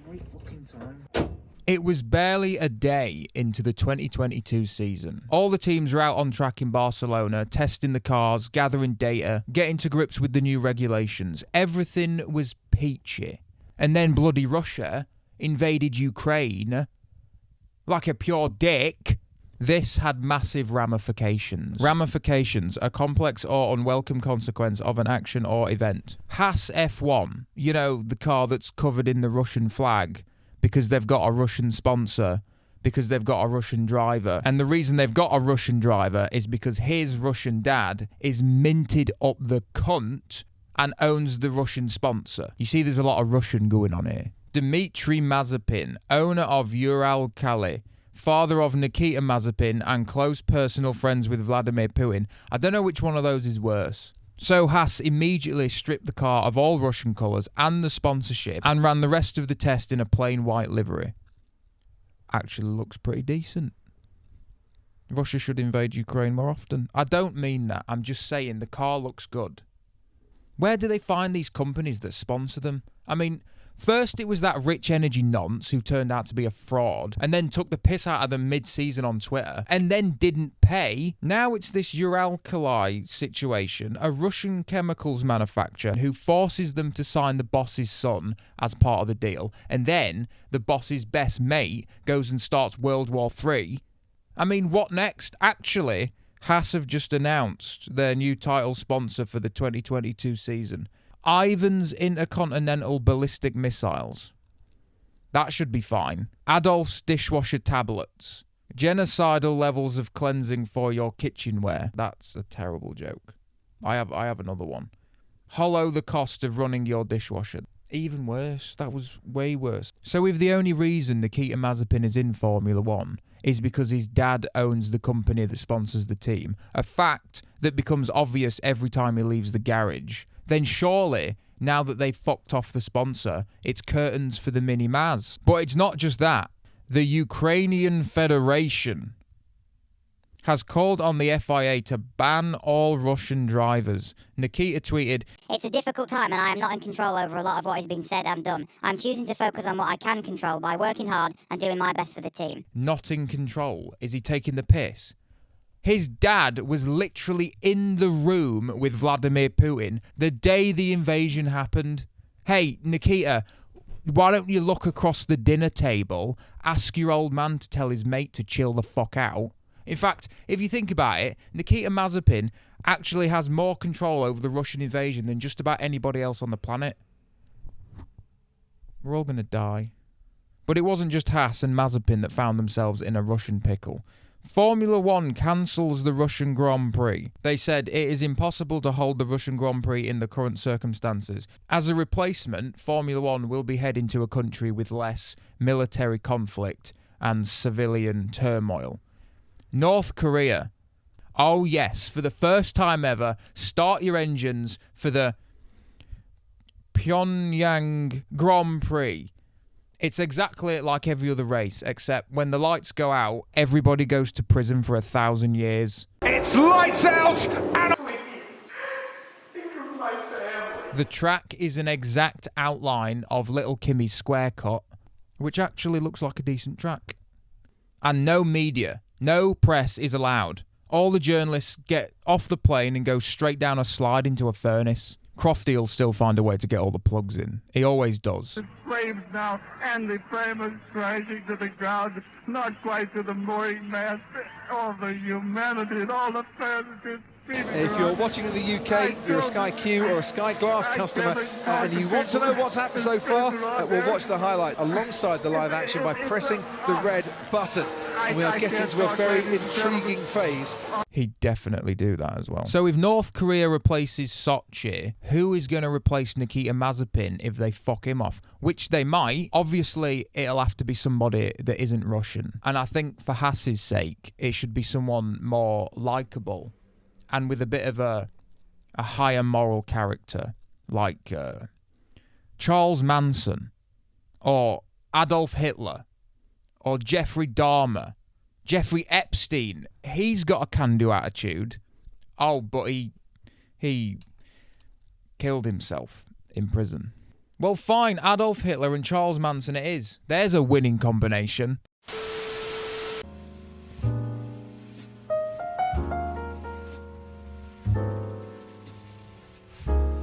every fucking time. It was barely a day into the 2022 season. All the teams were out on track in Barcelona, testing the cars, gathering data, getting to grips with the new regulations. Everything was peachy. And then bloody Russia invaded Ukraine like a pure dick. This had massive ramifications. Ramifications, a complex or unwelcome consequence of an action or event. Haas F1, you know, the car that's covered in the Russian flag, because they've got a Russian sponsor, because they've got a Russian driver. And the reason they've got a Russian driver is because his Russian dad is minted up the cunt and owns the Russian sponsor. You see, there's a lot of Russian going on here. Dmitry Mazepin, owner of Uralkali, father of Nikita Mazepin and close personal friends with Vladimir Putin. I don't know which one of those is worse. So Haas immediately stripped the car of all Russian colours and the sponsorship and ran the rest of the test in a plain white livery. Actually looks pretty decent. Russia should invade Ukraine more often. I don't mean that. I'm just saying the car looks good. Where do they find these companies that sponsor them? I mean, first it was that Rich Energy nonce who turned out to be a fraud and then took the piss out of them mid-season on Twitter and then didn't pay. Now it's this Uralkali situation, a Russian chemicals manufacturer who forces them to sign the boss's son as part of the deal, and then the boss's best mate goes and starts World War III. I mean, what next? Actually, Haas have just announced their new title sponsor for the 2022 season. Ivan's intercontinental ballistic missiles. That should be fine. Adolf's dishwasher tablets. Genocidal levels of cleansing for your kitchenware. That's a terrible joke. I have another one. Hollow the cost of running your dishwasher. Even worse. That was way worse. So if the only reason Nikita Mazepin is in Formula 1 is because his dad owns the company that sponsors the team, a fact that becomes obvious every time he leaves the garage, then surely, now that they've fucked off the sponsor, it's curtains for the Mini Maz. But it's not just that. The Ukrainian Federation has called on the FIA to ban all Russian drivers. Nikita tweeted, "It's a difficult time and I am not in control over a lot of what is being said and done. I'm choosing to focus on what I can control by working hard and doing my best for the team." Not in control. Is he taking the piss? His dad was literally in the room with Vladimir Putin the day the invasion happened. Hey, Nikita, why don't you look across the dinner table, ask your old man to tell his mate to chill the fuck out? In fact, if you think about it, Nikita Mazepin actually has more control over the Russian invasion than just about anybody else on the planet. We're all going to die. But it wasn't just Haas and Mazepin that found themselves in a Russian pickle. Formula 1 cancels the Russian Grand Prix. They said it is impossible to hold the Russian Grand Prix in the current circumstances. As a replacement, Formula 1 will be heading to a country with less military conflict and civilian turmoil. North Korea. Oh yes, for the first time ever, start your engines for the Pyongyang Grand Prix. It's exactly like every other race, except when the lights go out, everybody goes to prison for 1,000 years. It's lights out and... The track is an exact outline of Little Kimmy's square cut, which actually looks like a decent track. And no media, no press is allowed. All the journalists get off the plane and go straight down a slide into a furnace. Crofty'll still find a way to get all the plugs in. He always does. The flames now, and the flame is crashing to the ground, not quite to the mooring mast. All the humanity and all the fans just... If you're watching in the UK, you're a Sky Q or a Sky Glass customer, and you want to know what's happened so far, we'll watch the highlight alongside the live action by pressing the red button. And we are getting to a very intriguing phase. He'd definitely do that as well. So if North Korea replaces Sochi, who is going to replace Nikita Mazepin if they fuck him off? Which they might. Obviously, it'll have to be somebody that isn't Russian. And I think for Haas's sake, it should be someone more likeable and with a bit of a higher moral character, like Charles Manson or Adolf Hitler or Jeffrey Dahmer, Jeffrey Epstein. He's got a can-do attitude. Oh, but he killed himself in prison. Well, fine, Adolf Hitler and Charles Manson it is. There's a winning combination.